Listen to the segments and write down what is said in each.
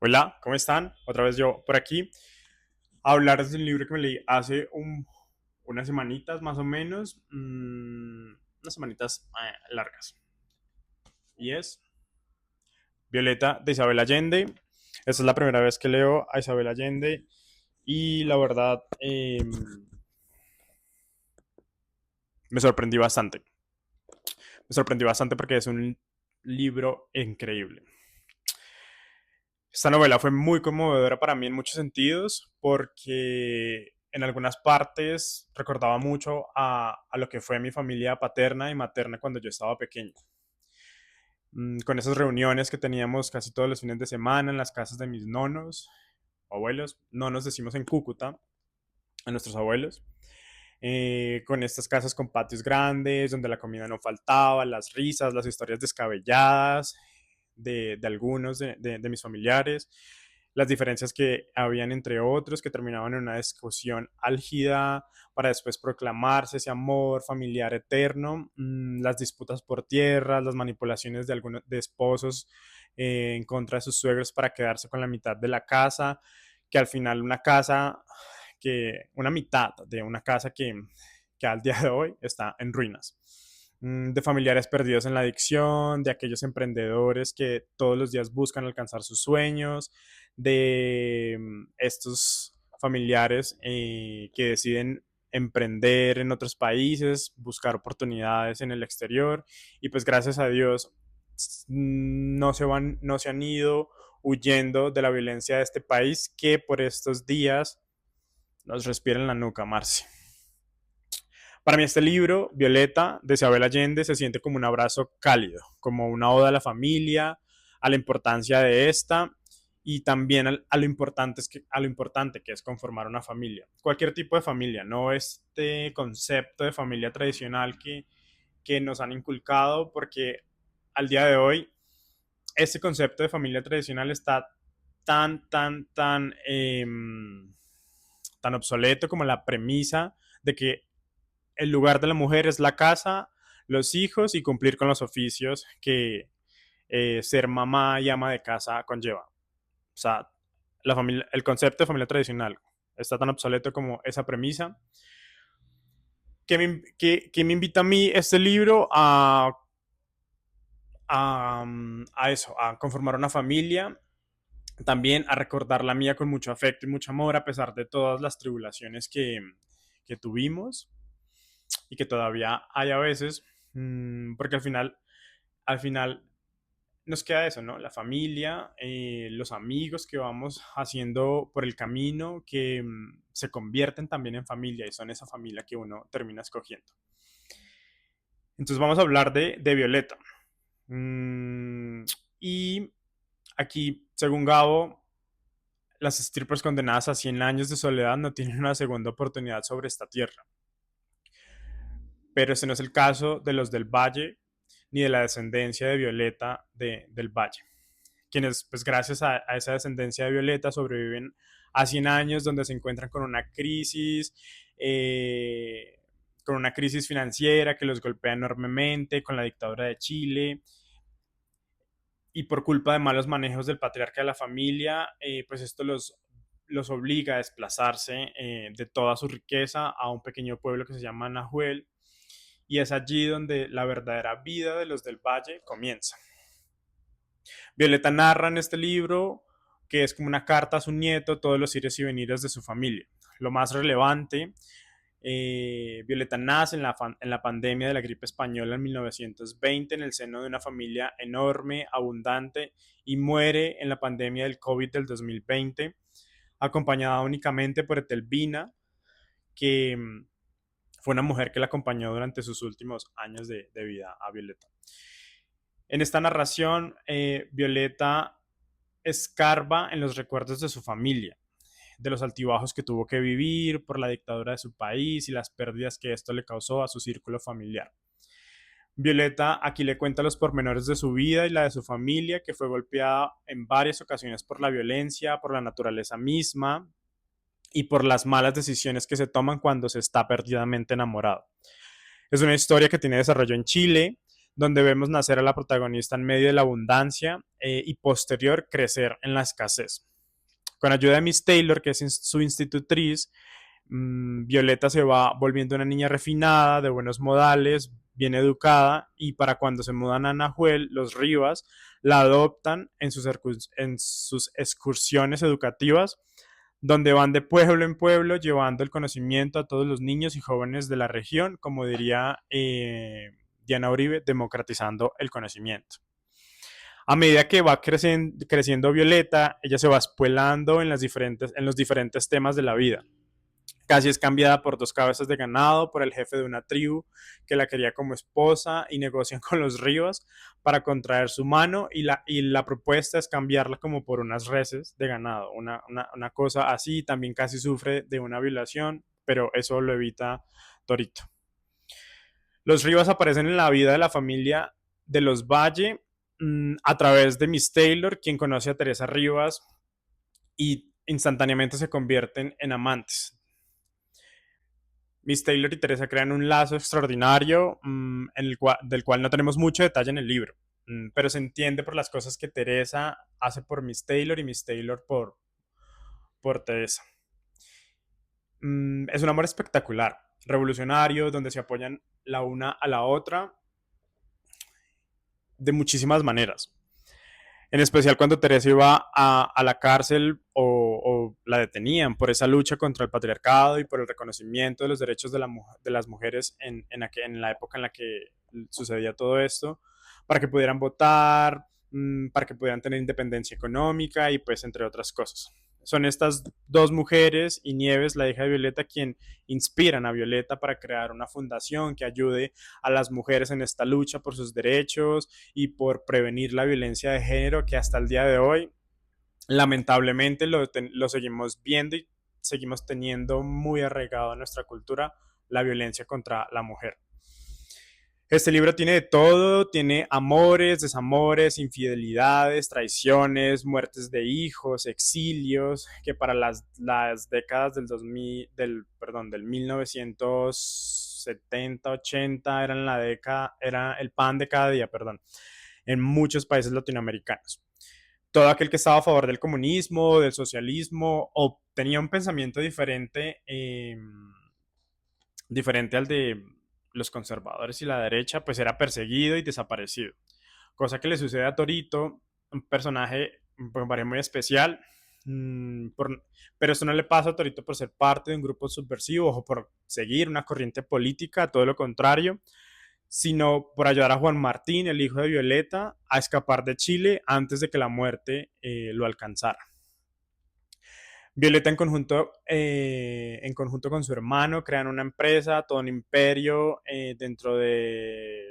Hola, ¿cómo están? Otra vez yo por aquí a hablar de un libro que me leí hace unas semanitas más o menos, unas semanitas largas. Y es Violeta de Isabel Allende. Esta es la primera vez que leo a Isabel Allende y la verdad me sorprendí bastante. Me sorprendió bastante porque es un libro increíble. Esta novela fue muy conmovedora para mí en muchos sentidos porque en algunas partes recordaba mucho a lo que fue mi familia paterna y materna cuando yo estaba pequeño. Con esas reuniones que teníamos casi todos los fines de semana en las casas de mis nonos, abuelos, no nos decimos en Cúcuta, a nuestros abuelos, con estas casas con patios grandes, donde la comida no faltaba, las risas, las historias descabelladas de algunos de mis familiares, las diferencias que habían entre otros que terminaban en una discusión álgida para después proclamarse ese amor familiar eterno, las disputas por tierras, las manipulaciones de algunos de esposos en contra de sus suegros para quedarse con la mitad de la casa, que al final una mitad de una casa que al día de hoy está en ruinas. De familiares perdidos en la adicción, de aquellos emprendedores que todos los días buscan alcanzar sus sueños, de estos familiares que deciden emprender en otros países, buscar oportunidades en el exterior y pues gracias a Dios no se han ido huyendo de la violencia de este país que por estos días nos respira en la nuca, Marce. Para mí este libro, Violeta, de Isabel Allende, se siente como un abrazo cálido, como una oda a la familia, a la importancia de esta y también a lo importante que es conformar una familia. Cualquier tipo de familia, no este concepto de familia tradicional que nos han inculcado, porque al día de hoy este concepto de familia tradicional está tan obsoleto como la premisa de que el lugar de la mujer es la casa, los hijos y cumplir con los oficios que ser mamá y ama de casa conlleva. O sea, el concepto de familia tradicional está tan obsoleto como esa premisa. Que me invita a mí este libro a eso, a conformar una familia, también a recordar la mía con mucho afecto y mucho amor, a pesar de todas las tribulaciones que tuvimos y que todavía hay a veces, porque al final nos queda eso, ¿no? La familia, los amigos que vamos haciendo por el camino, que se convierten también en familia y son esa familia que uno termina escogiendo. Entonces vamos a hablar de Violeta. Mm, y aquí, según Gabo, las strippers condenadas a 100 años de soledad no tienen una segunda oportunidad sobre esta tierra. Pero ese no es el caso de los del Valle ni de la descendencia de Violeta del Valle, quienes, pues gracias a esa descendencia de Violeta, sobreviven a 100 años donde se encuentran con una crisis financiera que los golpea enormemente, con la dictadura de Chile, y por culpa de malos manejos del patriarca de la familia, pues esto los obliga a desplazarse de toda su riqueza a un pequeño pueblo que se llama Nahuel, y es allí donde la verdadera vida de los del Valle comienza. Violeta narra en este libro que es como una carta a su nieto, todos los ires y venires de su familia. Lo más relevante, Violeta nace en la pandemia de la gripe española en 1920 en el seno de una familia enorme, abundante, y muere en la pandemia del COVID del 2020, acompañada únicamente por Etelvina, que fue una mujer que la acompañó durante sus últimos años de vida a Violeta. En esta narración, Violeta escarba en los recuerdos de su familia, de los altibajos que tuvo que vivir por la dictadura de su país y las pérdidas que esto le causó a su círculo familiar. Violeta aquí le cuenta los pormenores de su vida y la de su familia, que fue golpeada en varias ocasiones por la violencia, por la naturaleza misma y por las malas decisiones que se toman cuando se está perdidamente enamorado. Es una historia que tiene desarrollo en Chile, donde vemos nacer a la protagonista en medio de la abundancia y posterior crecer en la escasez. Con ayuda de Miss Taylor, que es su institutriz, Violeta se va volviendo una niña refinada, de buenos modales, bien educada, y para cuando se mudan a Nahuel, los Rivas la adoptan en sus excursiones educativas, donde van de pueblo en pueblo llevando el conocimiento a todos los niños y jóvenes de la región, como diría Diana Uribe, democratizando el conocimiento. A medida que va creciendo Violeta, ella se va espuelando en los diferentes temas de la vida. Casi es cambiada por 2 cabezas de ganado, por el jefe de una tribu que la quería como esposa y negocian con los Rivas para contraer su mano y la propuesta es cambiarla como por unas reses de ganado, una cosa así. También casi sufre de una violación, pero eso lo evita Torito. Los Rivas aparecen en la vida de la familia de los Valle a través de Miss Taylor, quien conoce a Teresa Rivas y instantáneamente se convierten en amantes. Miss Taylor y Teresa crean un lazo extraordinario del cual no tenemos mucho detalle en el libro, pero se entiende por las cosas que Teresa hace por Miss Taylor y Miss Taylor por Teresa. Es un amor espectacular, revolucionario, donde se apoyan la una a la otra de muchísimas maneras. En especial cuando Teresa iba a la cárcel o la detenían por esa lucha contra el patriarcado y por el reconocimiento de los derechos de las mujeres en la época en la que sucedía todo esto, para que pudieran votar, para que pudieran tener independencia económica y pues entre otras cosas. Son estas 2 mujeres y Nieves, la hija de Violeta, quien inspiran a Violeta para crear una fundación que ayude a las mujeres en esta lucha por sus derechos y por prevenir la violencia de género que hasta el día de hoy lamentablemente lo seguimos viendo y seguimos teniendo muy arraigado en nuestra cultura la violencia contra la mujer. Este libro tiene de todo, tiene amores, desamores, infidelidades, traiciones, muertes de hijos, exilios, que para las décadas del 1970, 80 era el pan de cada día, en muchos países latinoamericanos. Todo aquel que estaba a favor del comunismo, del socialismo, o tenía un pensamiento diferente al de los conservadores y la derecha, pues era perseguido y desaparecido. Cosa que le sucede a Torito, un personaje me parece muy especial, pero esto no le pasa a Torito por ser parte de un grupo subversivo o por seguir una corriente política, todo lo contrario, sino por ayudar a Juan Martín, el hijo de Violeta, a escapar de Chile antes de que la muerte lo alcanzara. Violeta en conjunto con su hermano crean una empresa, todo un imperio dentro del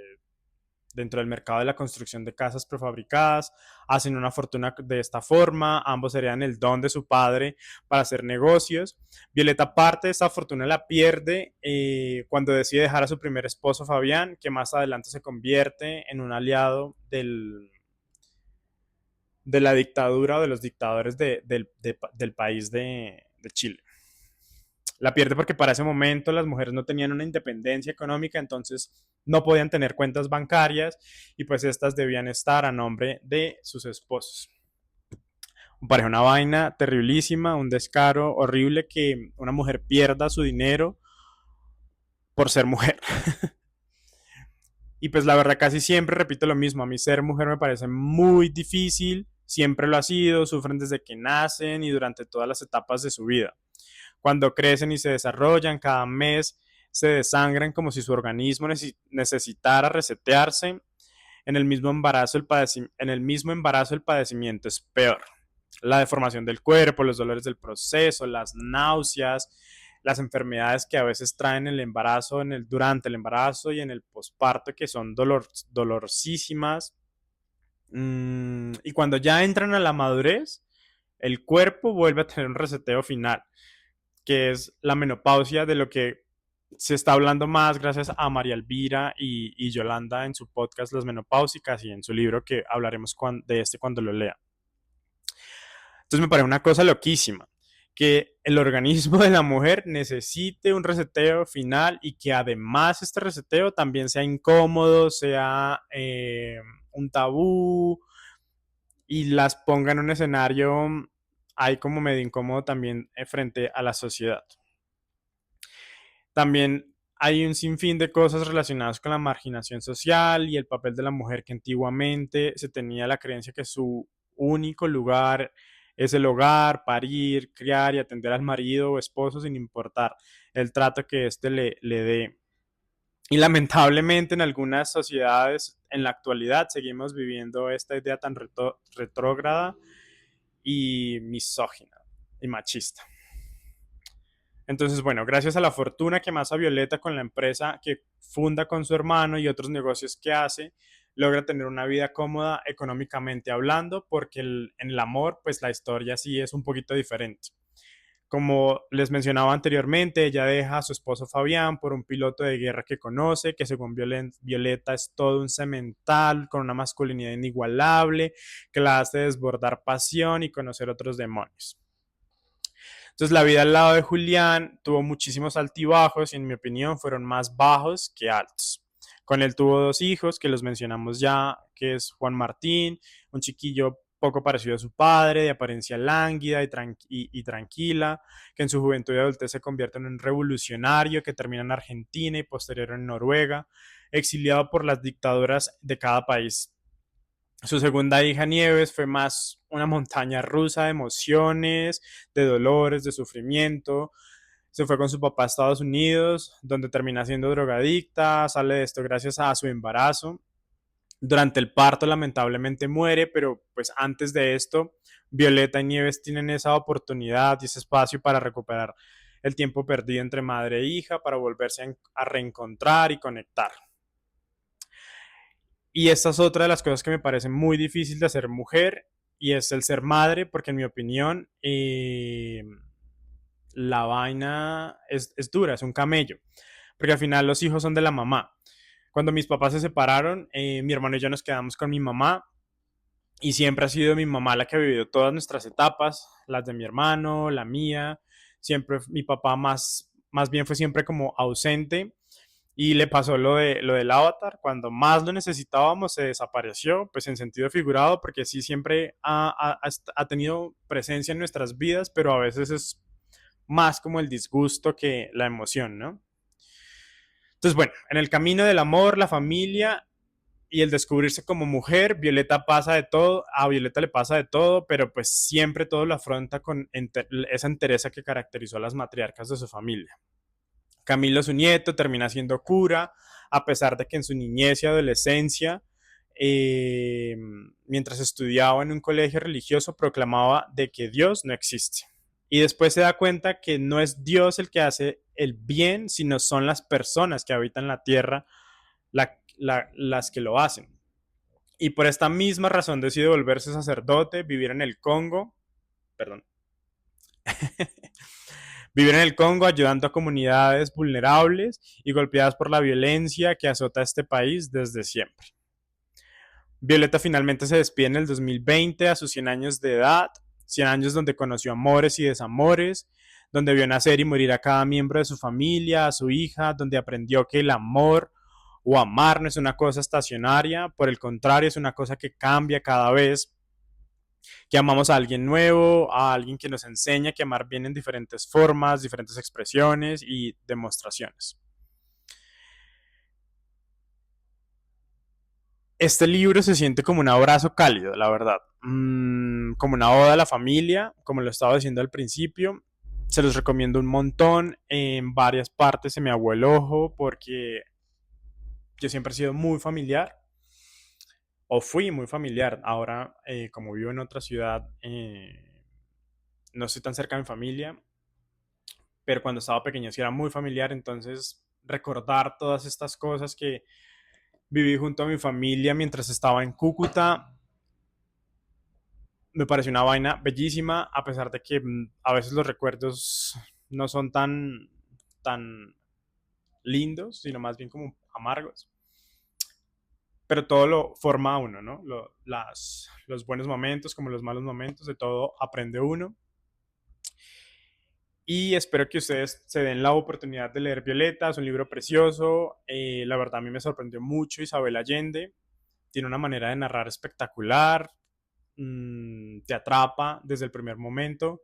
mercado de la construcción de casas prefabricadas, hacen una fortuna de esta forma, ambos heredan el don de su padre para hacer negocios. Violeta parte de esta fortuna la pierde cuando decide dejar a su primer esposo Fabián, que más adelante se convierte en un aliado de la dictadura o de los dictadores del país de Chile. La pierde porque para ese momento las mujeres no tenían una independencia económica, entonces no podían tener cuentas bancarias y pues estas debían estar a nombre de sus esposos. Me parece una vaina terriblísima, un descaro horrible que una mujer pierda su dinero por ser mujer. Y pues la verdad casi siempre repito lo mismo, a mí ser mujer me parece muy difícil, siempre lo ha sido, sufren desde que nacen y durante todas las etapas de su vida. Cuando crecen y se desarrollan, cada mes se desangran como si su organismo necesitara resetearse. En el mismo embarazo el padecimiento es peor. La deformación del cuerpo, los dolores del proceso, las náuseas, las enfermedades que a veces traen el embarazo, durante el embarazo y en el posparto, que son dolorosísimas. Y cuando ya entran a la madurez, el cuerpo vuelve a tener un reseteo final, que es la menopausia, de lo que se está hablando más gracias a María Elvira y Yolanda en su podcast Las Menopáusicas y en su libro que hablaremos de este cuando lo lea. Entonces me parece una cosa loquísima, que el organismo de la mujer necesite un reseteo final y que además este reseteo también sea incómodo, sea un tabú y las ponga en un escenario ahí como medio incómodo también frente a la sociedad. También hay un sinfín de cosas relacionadas con la marginación social y el papel de la mujer, que antiguamente se tenía la creencia que su único lugar es el hogar, parir, criar y atender al marido o esposo sin importar el trato que éste le dé. Y lamentablemente en algunas sociedades en la actualidad seguimos viviendo esta idea tan retrógrada y misógina y machista. Entonces, bueno, gracias a la fortuna que Masa Violeta con la empresa que funda con su hermano y otros negocios que hace, logra tener una vida cómoda económicamente hablando, porque en el amor, pues la historia sí es un poquito diferente. Como les mencionaba anteriormente, ella deja a su esposo Fabián por un piloto de guerra que conoce, que según Violeta es todo un semental con una masculinidad inigualable, que la hace desbordar pasión y conocer otros demonios. Entonces la vida al lado de Julián tuvo muchísimos altibajos y en mi opinión fueron más bajos que altos. Con él tuvo dos hijos que los mencionamos ya, que es Juan Martín, un chiquillo poco parecido a su padre, de apariencia lánguida y tranquila, que en su juventud y adultez se convierte en un revolucionario que termina en Argentina y posterior en Noruega, exiliado por las dictaduras de cada país. Su segunda hija, Nieves, fue más una montaña rusa de emociones, de dolores, de sufrimiento. Se fue con su papá a Estados Unidos, donde termina siendo drogadicta, sale de esto gracias a su embarazo. Durante el parto lamentablemente muere, pero pues antes de esto, Violeta y Nieves tienen esa oportunidad y ese espacio para recuperar el tiempo perdido entre madre e hija, para volverse a reencontrar y conectar. Y esta es otra de las cosas que me parece muy difícil de ser mujer y es el ser madre, porque en mi opinión la vaina es dura, es un camello, porque al final los hijos son de la mamá. Cuando mis papás se separaron, mi hermano y yo nos quedamos con mi mamá y siempre ha sido mi mamá la que ha vivido todas nuestras etapas, las de mi hermano, la mía. Siempre mi papá más bien fue siempre como ausente y le pasó lo del avatar, cuando más lo necesitábamos se desapareció, pues en sentido figurado, porque sí siempre ha tenido presencia en nuestras vidas, pero a veces es más como el disgusto que la emoción, ¿no? Entonces, bueno, en el camino del amor, la familia y el descubrirse como mujer, Violeta pasa de todo, a Violeta le pasa de todo, pero pues siempre todo lo afronta con esa entereza que caracterizó a las matriarcas de su familia. Camilo, su nieto, termina siendo cura, a pesar de que en su niñez y adolescencia, eh, mientras estudiaba en un colegio religioso, proclamaba de que Dios no existe. Y después se da cuenta que no es Dios el que hace el bien, sino son las personas que habitan la tierra las que lo hacen. Y por esta misma razón decide volverse sacerdote, vivir en el Congo, perdón, vivir en el Congo ayudando a comunidades vulnerables y golpeadas por la violencia que azota a este país desde siempre. Violeta finalmente se despide en el 2020 a sus 100 años de edad, 100 años donde conoció amores y desamores, donde vio nacer y morir a cada miembro de su familia, a su hija, donde aprendió que el amor o amar no es una cosa estacionaria, por el contrario, es una cosa que cambia cada vez, que amamos a alguien nuevo, a alguien que nos enseña que amar viene en diferentes formas, diferentes expresiones y demostraciones. Este libro se siente como un abrazo cálido, la verdad, como una oda a la familia, como lo estaba diciendo al principio. Se los recomiendo un montón. En varias partes se me aguó el ojo porque yo siempre he sido muy familiar o fui muy familiar. Ahora, como vivo en otra ciudad, no estoy tan cerca de mi familia, pero cuando estaba pequeño sí era muy familiar, entonces recordar todas estas cosas que viví junto a mi familia mientras estaba en Cúcuta me pareció una vaina bellísima, a pesar de que a veces los recuerdos no son tan lindos, sino más bien como amargos. Pero todo lo forma a uno, ¿no? Los buenos momentos como los malos momentos, de todo aprende uno. Y espero que ustedes se den la oportunidad de leer Violeta, es un libro precioso. La verdad a mí me sorprendió mucho Isabel Allende. Tiene una manera de narrar espectacular, te atrapa desde el primer momento.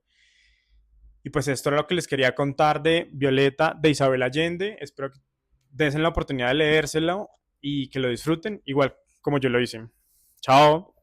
Y pues esto era lo que les quería contar de Violeta de Isabel Allende. Espero que den la oportunidad de leérselo y que lo disfruten, igual como yo lo hice. Chao.